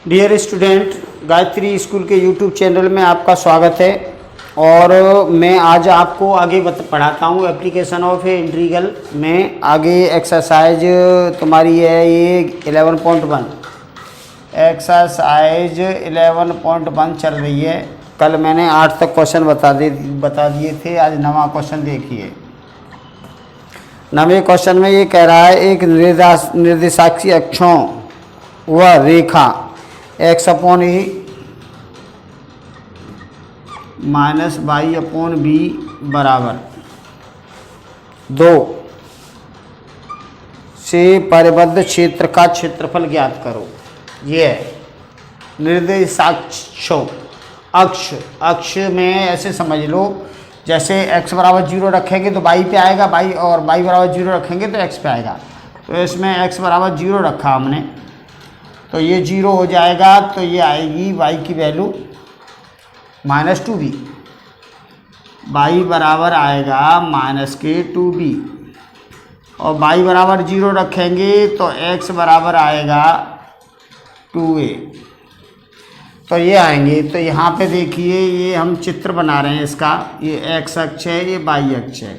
Dear student, Gayatri school के YouTube channel में आपका स्वागत है। और मैं आज आपको आगे पढ़ाता हूँ एप्लीकेशन ऑफ इंटीग्रल में। आगे एक्सरसाइज तुम्हारी है ये 11.1 एक्सरसाइज 11.1 चल रही है। कल मैंने 8 तक क्वेश्चन बता दिए थे। आज नवा क्वेश्चन देखिए। नवे क्वेश्चन में ये कह रहा है एक निर्देशाक्षी अक्षों व रेखा x अपॉन ए माइनस वाई अपॉन बी बराबर 2 से परिबद्ध क्षेत्र का क्षेत्रफल ज्ञात करो। ये है निर्देशाक्षों। अक्ष में ऐसे समझ लो, जैसे x बराबर 0 रखेंगे तो y पे आएगा, और y बराबर 0 रखेंगे तो x पे आएगा। तो इसमें x बराबर 0 रखा हमने, तो ये 0 हो जाएगा। तो ये आएगी y की वैल्यू -2b। y बराबर आएगा -2b, और y बराबर 0 रखेंगे तो x बराबर आएगा 2a। तो ये आएंगे। तो यहाँ पे देखिए, ये हम चित्र बना रहे हैं इसका। ये x अक्ष है, ये y अक्ष है।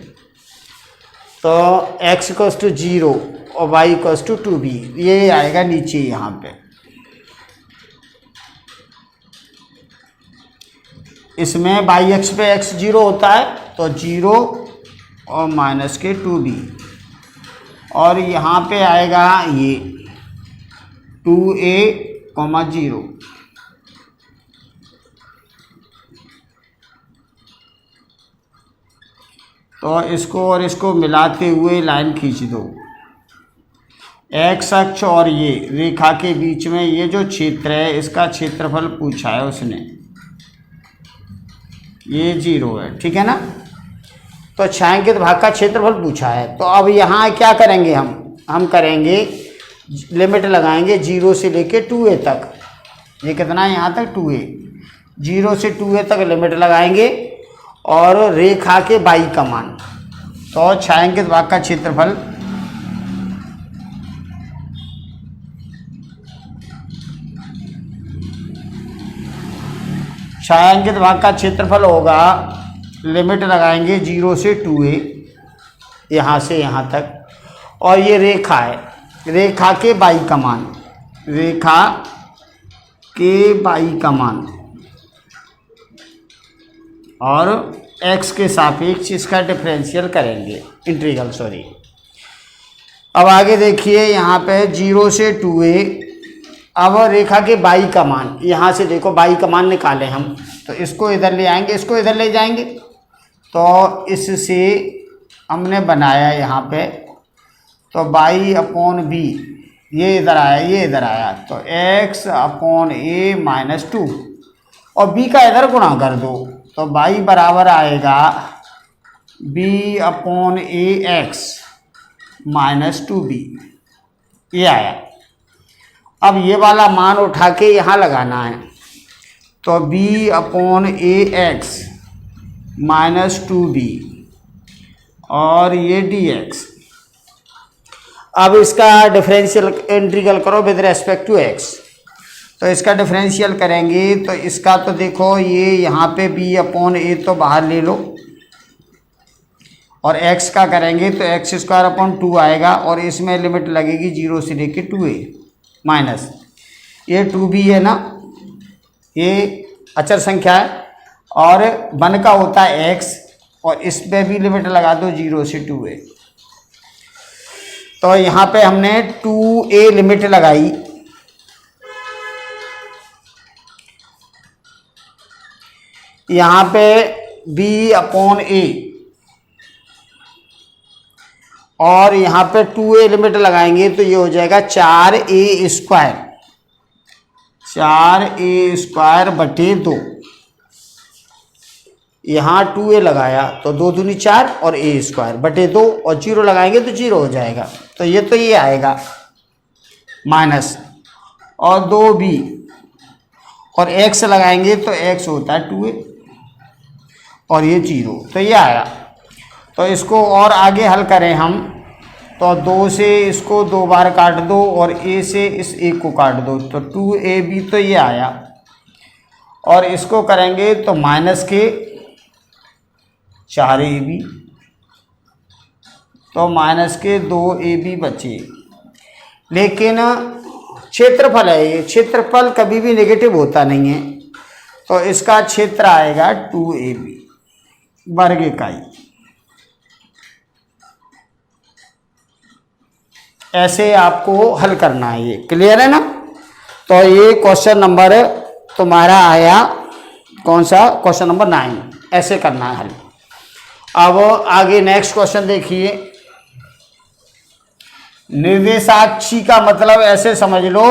तो x = 0 और y = 2b, ये आएगा नीचे यहाँ पे। इसमें y अक्ष पे x 0 होता है, तो 0 और -2b, और यहाँ पे आएगा ये 2a, 0। तो इसको और इसको मिलाते हुए लाइन खींच दो। एक्स अक्ष और ये रेखा के बीच में ये जो क्षेत्र है, इसका क्षेत्रफल पूछा है उसने। ये 0 है, ठीक है ना। तो छायांकित भाग का क्षेत्रफल पूछा है। तो अब यहाँ क्या करेंगे हम करेंगे, लिमिट लगाएंगे 0 से लेके 2a तक। ये कितना है यहाँ तक? 2a। 0 से 2a तक लिमिट लगाएंगे, और रेखा के y का मान। तो छायांकित भाग का क्षेत्रफल होगा, लिमिट लगाएंगे 0 से 2a, यहाँ से यहाँ तक। और ये रेखा है, रेखा के y का मान, रेखा के y का मान, और x के सापेक्ष इसका डिफरेंशियल करेंगे, इंटीग्रल सॉरी। अब आगे देखिए, यहाँ पे 0 से 2a। अब रेखा के y का मान, यहाँ से देखो y का मान निकालें हम, तो इसको इधर ले आएंगे, इसको इधर ले जाएंगे। तो इससे हमने बनाया यहाँ पे, तो y अपॉन b, ये इधर आया, ये इधर आया। तो x अपॉन a -2, और b का इधर गुणा कर दो, तो y बराबर आएगा b अपॉन ax -2b। ये आया। अब ये वाला मान उठा के यहाँ लगाना है, तो b अपॉन ax -2b, और ये dx। अब इसका डिफरेंशियल इंटीग्रल करो विद रेस्पेक्ट टू x। तो इसका डिफरेंशियल करेंगे, तो इसका तो देखो, ये यहाँ पे b अपॉन a तो बाहर ले लो, और x का करेंगे तो x² अपॉन 2 आएगा, और इसमें लिमिट लगेगी 0 से लेके 2a माइनस ये 2b है ना, ये अचर संख्या है, और 1 का होता है x, और इस पे भी लिमिट लगा दो 0 से 2a। तो यहाँ पे हमने 2a लिमिट लगाई, यहाँ पे b अपॉन a, और यहाँ पे 2a लिमिट लगाएंगे, तो ये हो जाएगा 4a² बटे 2। यहाँ 2a लगाया तो 2 दूनी 4, और a² बटे 2, और 0 लगाएंगे तो 0 हो जाएगा। तो ये आएगा माइनस, और 2b, और x लगाएंगे तो x होता है 2a, और ये 0। तो ये आया। तो इसको और आगे हल करें हम, तो 2 से इसको 2 बार काट दो और a से इस 1 को काट दो, तो 2ab तो ये आया। और इसको करेंगे तो माइनस के 4ab, तो माइनस के 2ab बचे। लेकिन क्षेत्रफल है ये, क्षेत्रफल कभी भी नेगेटिव होता नहीं है, तो इसका क्षेत्र आएगा 2ab वर्ग इकाई। ऐसे आपको हल करना है, ये क्लियर है ना। तो ये क्वेश्चन नंबर तुम्हारा आया कौन सा, क्वेश्चन नंबर 9, ऐसे करना है हल। अब आगे नेक्स्ट क्वेश्चन देखिए। निर्देशाक्षी का मतलब ऐसे समझ लो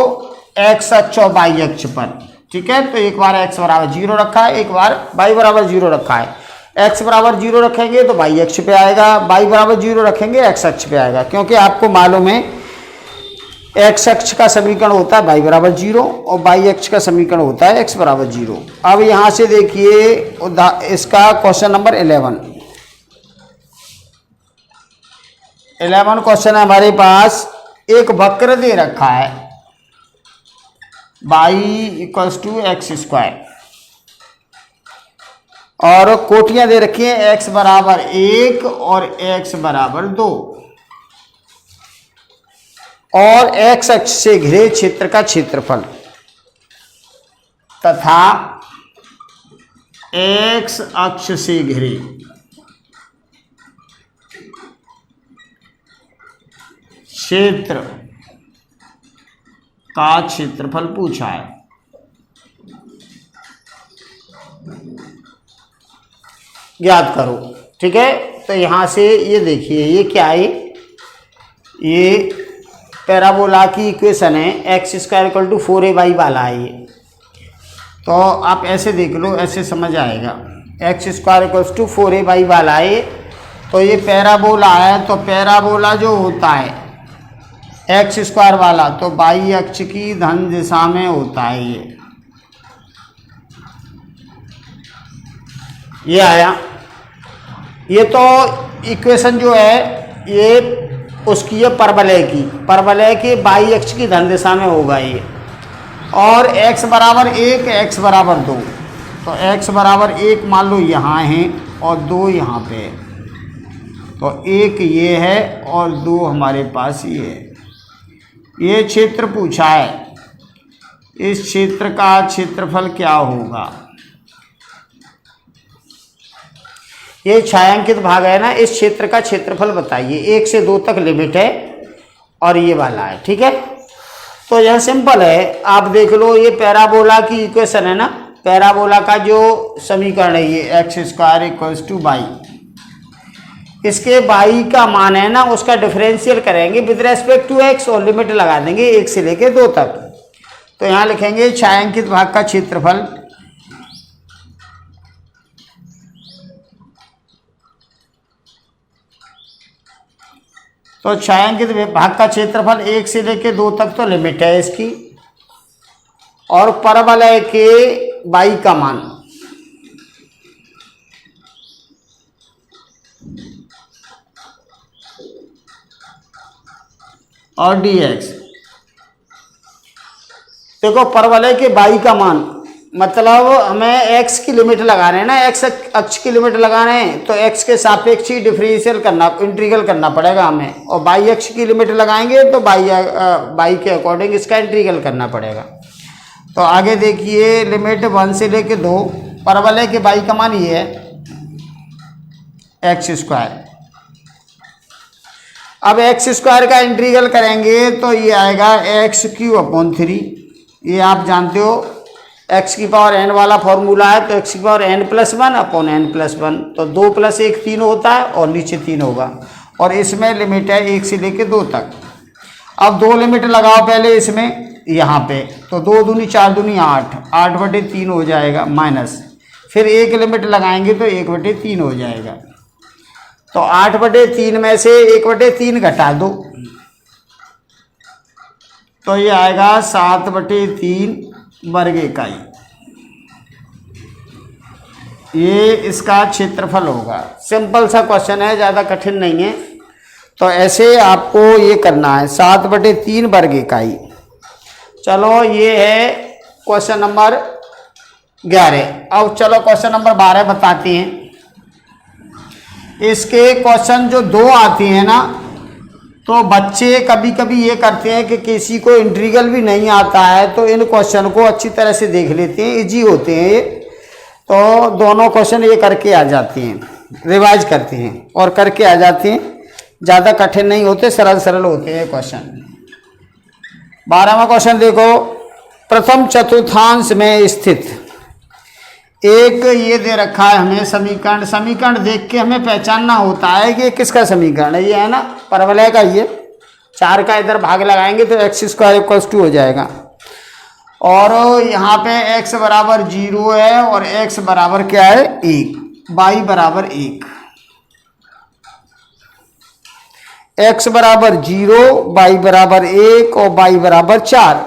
x अक्ष और y अक्ष पर, ठीक है। तो एक बार x बराबर 0 रखा है, एक बार y बराबर 0 रखा है। x बराबर 0 रखेंगे तो y अक्ष पे आएगा, y बराबर 0 रखेंगे x अक्ष पे आएगा, क्योंकि आपको मालूम है x अक्ष का समीकरण होता है y बराबर 0 और y अक्ष का समीकरण होता है x बराबर 0। अब यहां से देखिए इसका क्वेश्चन नंबर 11 क्वेश्चन है हमारे पास। एक वक्र दे रखा है y = x², और कोटियां दे रखी हैं x बराबर 1 और x बराबर 2, और x अक्ष से घिरे क्षेत्र का क्षेत्रफल तथा x अक्ष से घिरे क्षेत्र का क्षेत्रफल पूछा है। ज्ञात करो, ठीक है। तो यहां से ये देखिए ये क्या है, ये पैराबोला की इक्वेशन है, x² = 4ay वाला है ये। तो आप ऐसे देख लो, ऐसे समझ आएगा, x² = 4ay वाला है। तो ये पैराबोला है, तो पैराबोला जो होता है x² वाला तो y अक्ष की धन दिशा में होता है ये आया। ये तो इक्वेशन जो है ये उसकी है परवलय की, परवलय के y अक्ष की धन दिशा में होगा ये। और x बराबर 1 x बराबर 2, तो x बराबर 1 मान लो यहाँ है और 2 यहाँ पे है, तो 1 ये है और 2 हमारे पास ये है। ये क्षेत्र पूछा है, इस क्षेत्र का क्षेत्रफल क्या होगा। ये छायांकित भाग है ना, इस क्षेत्र का क्षेत्रफल बताइए। 1 से 2 तक लिमिट है और ये वाला है, ठीक है। तो यह सिंपल है, आप देख लो ये पैराबोला की इक्वेशन है ना, पैराबोला का जो समीकरण है ये x² = y। इसके y का मान है ना, उसका डिफरेंशियल करेंगे विद रेस्पेक्ट टू x और लिमिट लगा देंगे 1 से लेके 2 तक। तो यहाँ लिखेंगे छायांकित भाग का क्षेत्रफल तो छायांकित भाग का क्षेत्रफल 1 से लेके 2 तक तो लिमिट है इसकी, और परवलय के y का मान और dx। देखो परवलय के y का मान मतलब हमें x की लिमिट लगा रहे हैं ना, x अक्ष की लिमिट लगा रहे हैं, तो x के सापेक्ष ही डिफरेंशियल करना, इंटीग्रल करना पड़ेगा हमें। और y अक्ष की लिमिट लगाएंगे तो y के अकॉर्डिंग इसका इंटीग्रल करना पड़ेगा। तो आगे देखिए लिमिट 1 से लेके 2, परवलय के y का मान ये है x²। अब x² का इंटीग्रल करेंगे तो ये आएगा x³/3। ये आप जानते हो x⁴n वाला फॉर्मूला है, तो x⁴n+1/n+1, तो 2 + 1 3 होता है और नीचे 3 होगा। और इसमें लिमिट है 1 से लेके 2 तक। अब 2 लिमिट लगाओ पहले इसमें यहाँ पे, तो 2 दूनी 4 दूनी 8, 8/3 हो जाएगा माइनस, फिर 1 लिमिट लगाएंगे तो 1/3 हो जाएगा। तो 8/3 में से 1/3 घटा दो तो ये आएगा 7/3 वर्ग इकाई। ये इसका क्षेत्रफल होगा। सिंपल सा क्वेश्चन है, ज़्यादा कठिन नहीं है। तो ऐसे आपको ये करना है 7/3 वर्ग इकाई। चलो ये है क्वेश्चन नंबर 11। अब चलो क्वेश्चन नंबर 12 बताते हैं। इसके क्वेश्चन जो 2 आती हैं ना, तो बच्चे कभी कभी ये करते हैं कि किसी को इंटीग्रल भी नहीं आता है तो इन क्वेश्चन को अच्छी तरह से देख लेते हैं, इजी होते हैं ये, तो दोनों क्वेश्चन ये करके आ जाते हैं, रिवाइज करते हैं और करके आ जाते हैं, ज़्यादा कठिन नहीं होते, सरल सरल होते हैं क्वेश्चन। 12वां क्वेश्चन देखो, प्रथम चतुर्थांश में स्थित एक ये दे रखा है हमें समीकरण। समीकरण देख के हमें पहचानना होता है कि किसका समीकरण है। ये है ना परवलय का, ये 4 का इधर भाग लगाएंगे तो x² = 2 हो जाएगा। और यहाँ पे x बराबर 0 है और x बराबर क्या है 1, y बराबर 1। x बराबर 0, y बराबर 1 और y बराबर 4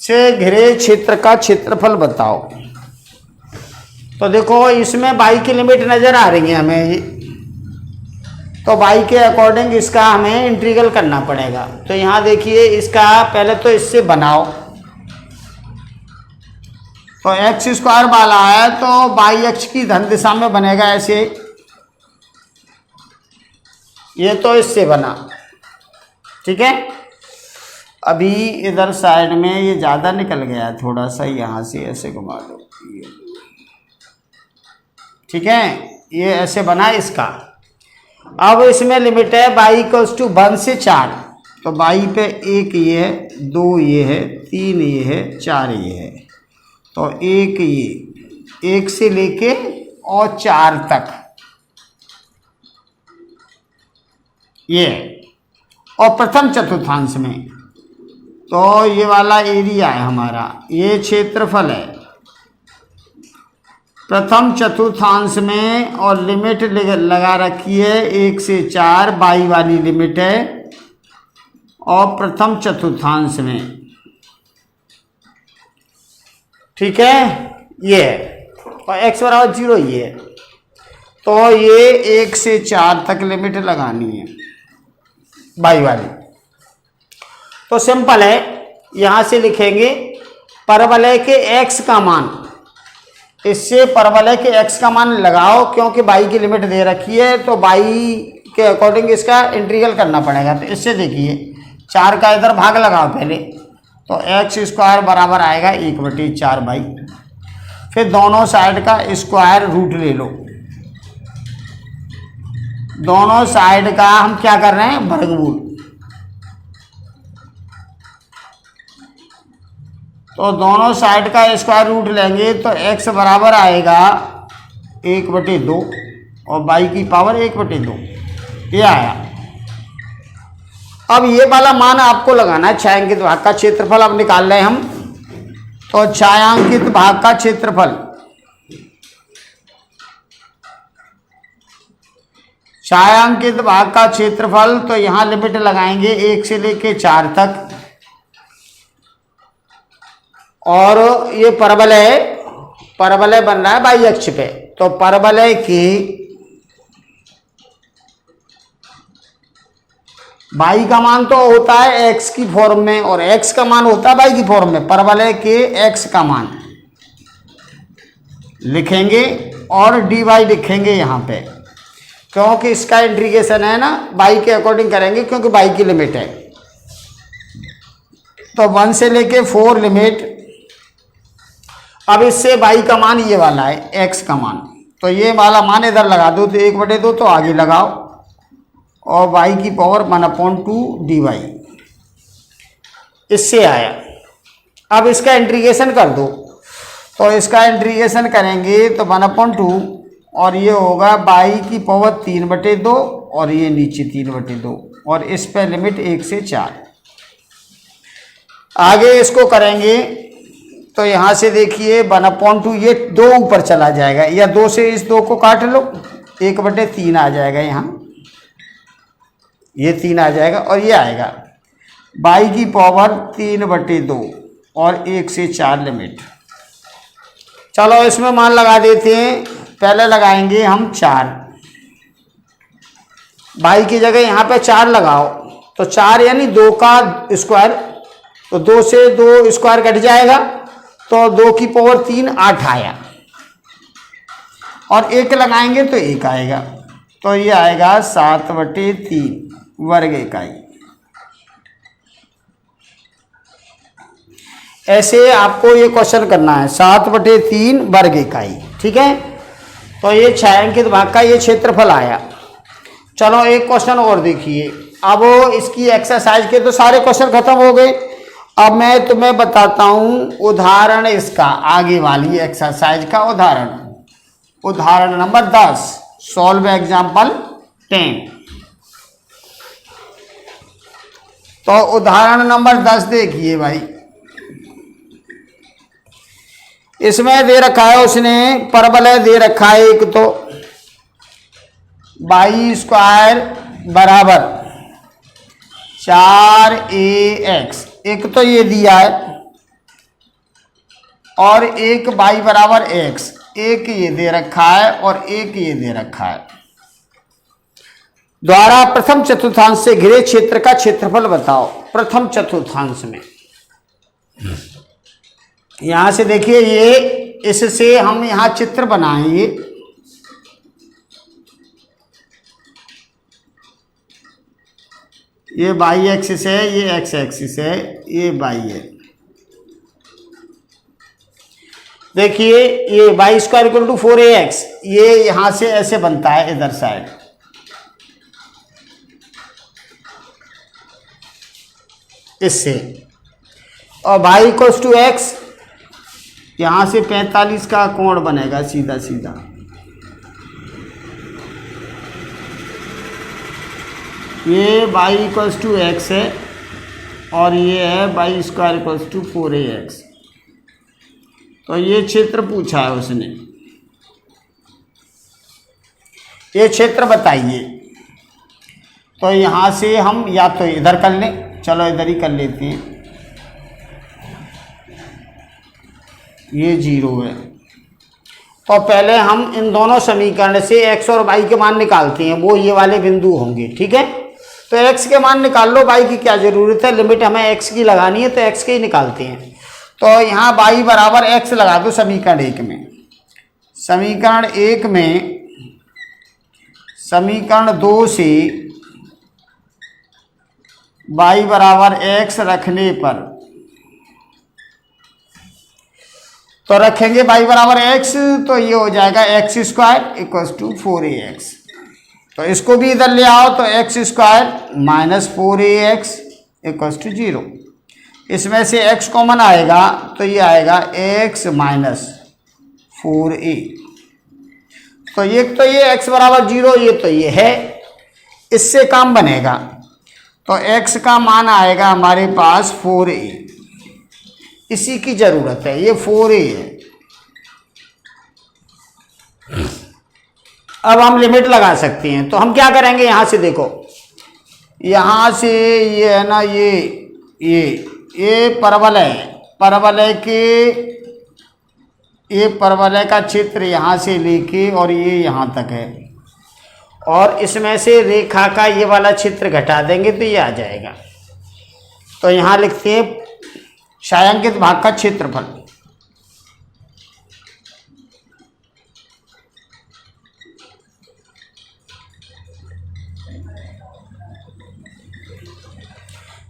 से घिरे क्षेत्र का क्षेत्रफल बताओ। तो देखो इसमें y की लिमिट नजर आ रही है हमें, तो y के अकॉर्डिंग इसका हमें इंटीग्रल करना पड़ेगा। तो यहाँ देखिए इसका पहले तो इससे बनाओ, तो x² वाला है तो y अक्ष की धन दिशा में बनेगा ऐसे, ये तो इससे बना, ठीक है। अभी इधर साइड में ये ज़्यादा निकल गया है, थोड़ा सा यहाँ से ऐसे घुमा दो, ठीक है, ये ऐसे बना इसका। अब इसमें लिमिट है y = 1 से 4, तो y पे 1 ये है, 2 ये है, 3 ये है, 4 ये है, तो 1 ये 1 से लेके और 4 तक ये। और प्रथम चतुर्थांश में तो ये वाला एरिया है हमारा, ये क्षेत्रफल है प्रथम चतुर्थांश में, और लिमिट लगा रखी है 1 से 4, y वाली लिमिट है, और प्रथम चतुर्थांश में, ठीक है, ये है। और x बराबर 0 ये है, तो ये 1 से 4 तक लिमिट लगानी है y वाली। तो सिंपल है, यहां से लिखेंगे परवलय के x का मान, इससे परवलय के x का मान लगाओ, क्योंकि y की लिमिट दे रखी है तो y के अकॉर्डिंग इसका इंटीग्रल करना पड़ेगा। तो इससे देखिए 4 का इधर भाग लगाओ पहले, तो x² बराबर आएगा 1/4y। फिर दोनों साइड का स्क्वायर रूट ले लो, दोनों साइड का हम क्या कर रहे हैं वर्गमूल, तो दोनों साइड का स्क्वायर रूट लेंगे तो x बराबर आएगा 1/2 और y की पावर 1/2, ये आया। अब ये वाला मान आपको लगाना है, छायांकित भाग का क्षेत्रफल अब निकाल रहे हैं हम। तो छायांकित भाग का क्षेत्रफल, छायांकित भाग का क्षेत्रफल, तो यहाँ लिमिट लगाएंगे 1 से लेके 4 तक, और ये परवलय, परवलय बन रहा है y अक्ष पे, तो परवलय की y का मान तो होता है x की फॉर्म में और x का मान होता है y की फॉर्म में। परवलय के x का मान लिखेंगे और dy लिखेंगे यहाँ पे, क्योंकि इसका इंटीग्रेशन है ना y के अकॉर्डिंग करेंगे, क्योंकि y की लिमिट है। तो 1 से लेके 4 लिमिट। अब इससे y का मान ये वाला है x का मान, तो ये वाला मान इधर लगा दो, तो 1/2 तो आगे लगाओ, और y की पावर 1/2 dy, इससे आया। अब इसका इंटीग्रेशन कर दो, तो इसका इंटीग्रेशन करेंगे तो 1/2, और ये होगा y की पावर 3/2 और ये नीचे 3/2, और इस पे लिमिट 1 से 4। आगे इसको करेंगे तो यहाँ से देखिए 1/2, ये 2 ऊपर चला जाएगा, या 2 से इस 2 को काट लो, 1/3 आ जाएगा, यहाँ ये 3 आ जाएगा, और ये आएगा y की पावर 3/2 और 1 से 4 लिमिट। चलो इसमें मान लगा देते हैं, पहले लगाएंगे हम 4, बाई की जगह यहाँ पे 4 लगाओ, तो 4 यानी 2 का स्क्वायर, तो 2 से 2 स्क्वायर कट जाएगा, तो 2 की पावर 3 8 आया, और 1 लगाएंगे तो 1 आएगा, तो ये आएगा 7/3 वर्ग इकाई। ऐसे आपको ये क्वेश्चन करना है, 7/3 वर्ग इकाई, ठीक है। तो ये छायांकित भाग का ये क्षेत्रफल आया। चलो एक क्वेश्चन और देखिए। अब इसकी एक्सरसाइज के तो सारे क्वेश्चन खत्म हो गए। अब मैं तुम्हें बताता हूं उदाहरण, इसका आगे वाली एक्सरसाइज का उदाहरण। उदाहरण नंबर 10, सॉल्व एग्जाम्पल 10। तो उदाहरण नंबर 10 देखिए भाई, इसमें दे रखा है, उसने परवलय दे रखा है एक, तो बाई स्क्वायर बराबर 4ax, एक तो ये दिया है, और एक बाई बराबर x, एक ये दे रखा है और एक ये दे रखा है। द्वारा प्रथम चतुर्थांश से घिरे क्षेत्र का क्षेत्रफल बताओ। प्रथम चतुर्थांश में यहां से देखिए, ये इससे हम यहां चित्र बनाएंगे। ये बाई एक्सिस है, ये एक्स एक्सिस है, ये बाई है। देखिए ये by square equal to 4ax, ये यहां से ऐसे बनता है इधर साइड, इससे, और बाई इक्वल टू एक्स, यहां से 45 का कोण बनेगा सीधा सीधा। ये बाई इक्वल्स टू एक्स है, और ये है by square equals to 4ax। तो ये क्षेत्र पूछा है उसने, ये क्षेत्र बताइए। तो यहाँ से हम या तो इधर कर लें, चलो इधर ही कर लेते हैं, ये 0 है। तो पहले हम इन दोनों समीकरण से x और y के मान निकालते हैं, वो ये वाले बिंदु होंगे, ठीक है। तो x के मान निकाल लो, y की क्या जरूरत है, लिमिट हमें x की लगानी है, तो x के ही निकालते हैं। तो यहाँ y बराबर x लगा दो समीकरण 1 में। समीकरण 1 में समीकरण 2 से y बराबर x रखने पर, तो रखेंगे y बराबर x, तो ये हो जाएगा x square equal to 4ax। तो इसको भी इधर ले आओ, तो x square minus 4ax equal to 0। इसमें से x कॉमन आएगा, तो ये आएगा x माइनस 4a। तो ये x बराबर 0, ये तो ये है, इससे काम बनेगा। तो x का मान आएगा हमारे पास 4a, इसी की जरूरत है, ये 4a है। अब हम लिमिट लगा सकते हैं, तो हम क्या करेंगे, यहां से देखो, यहां से ये है ना, ये परवलय है, परवलय का क्षेत्र यहां से लेके और ये यहां तक है, और इसमें से रेखा का ये वाला क्षेत्र घटा देंगे तो ये आ जाएगा। तो यहां लिखते हैं छायांकित भाग का क्षेत्रफल।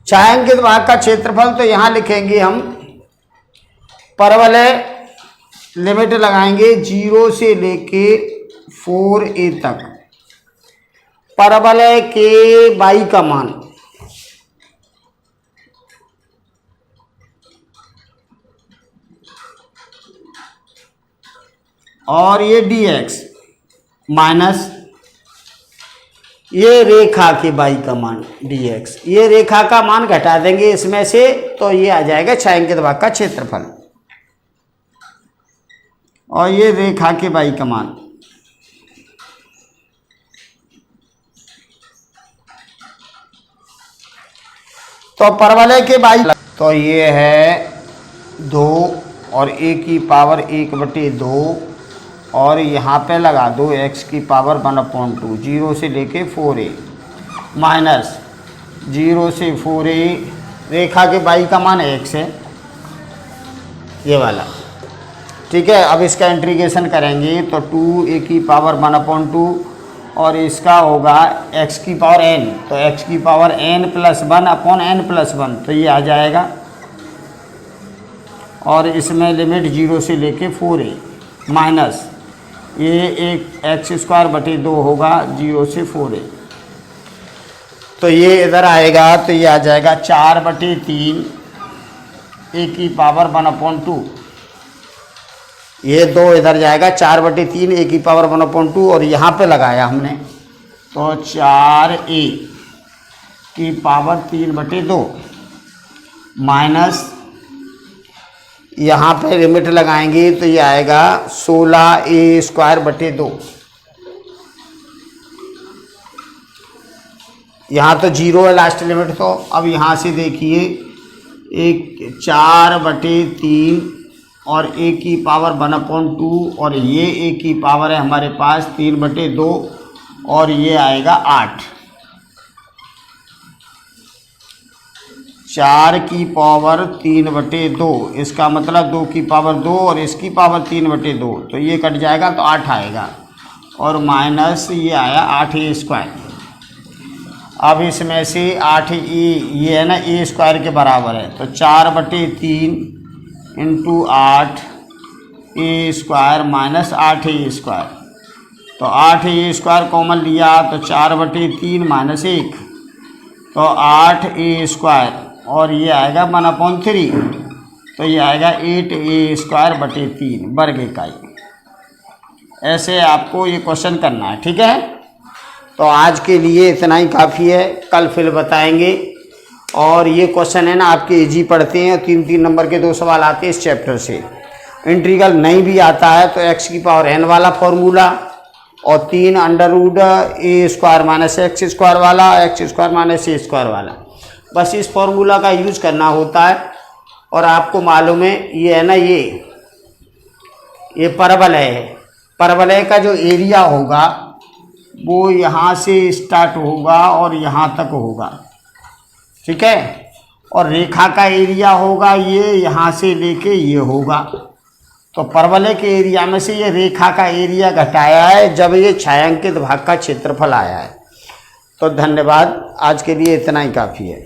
छायांकित भाग का क्षेत्रफल, तो यहां लिखेंगे हम परवलय, लिमिट लगाएंगे 0 से लेके 4a तक, परवलय के y का मान, और ये dx माइनस ये रेखा के y का मान dx, ये रेखा का मान घटा देंगे इसमें से, तो ये आ जाएगा छायांकित भाग का क्षेत्रफल, और ये रेखा के y का मान। तो परवलय के y, तो ये है 2 और a की पावर 1/2, और यहाँ पे लगा दो x की पावर 1/2, 0 से लेके 4a, माइनस 0 से 4a, रेखा के y का मान x है, ये वाला। ठीक है, अब इसका इंटीग्रेशन करेंगे तो 2a की पावर 1/2 और इसका होगा x की पावर n, तो x की पावर n + 1/n+1, तो ये आ जाएगा। और इसमें लिमिट 0 से लेके 4a माइनस ये एक x²/2 होगा 0 से 4a, तो ये इधर आएगा तो ये आ जाएगा 4/3 a की पावर 1/2, ये 2 इधर जाएगा 4/3 a की पावर 1/2 और यहाँ पे लगाया हमने तो 4a की पावर 3/2 माइनस यहाँ पे लिमिट लगाएंगे तो ये आएगा 16a²/2। यहाँ तो 0 है लास्ट लिमिट, तो अब यहाँ से देखिए एक 4/3 और a की पावर 1/2 और ये a की पावर है हमारे पास 3/2 और ये आएगा 8। 4 की पावर 3/2, इसका मतलब 2 की पावर 2 और इसकी पावर 3/2, तो ये कट जाएगा तो 8 आएगा और माइनस ये आया 8a²। अब इसमें से 8a ये है ना a² के बराबर है, तो 4/3 × 8 a² माइनस 8a², तो 8a² कॉमन लिया तो 4/3 माइनस 1, तो 8a² और ये आएगा 1/3, तो ये आएगा 8a²/3 वर्ग इकाई। ऐसे आपको ये क्वेश्चन करना है। ठीक है, तो आज के लिए इतना ही काफ़ी है, कल फिर बताएंगे। और ये क्वेश्चन है ना आपके इजी पढ़ते हैं, 3-3 नंबर के 2 सवाल आते हैं इस चैप्टर से। इंटीग्रल नहीं भी आता है तो x की पावर n वाला फॉर्मूला और 3 √a² माइनस x² वाला, x² माइनस a² वाला, बस इस फॉर्मूला का यूज करना होता है। और आपको मालूम है ये है ना ये परवलय है, परवलय का जो एरिया होगा वो यहाँ से स्टार्ट होगा और यहाँ तक होगा। ठीक है, और रेखा का एरिया होगा ये यहाँ से लेके ये होगा, तो परवलय के एरिया में से ये रेखा का एरिया घटाया है जब ये छायांकित भाग का क्षेत्रफल आया है। तो धन्यवाद, आज के लिए इतना ही काफ़ी है।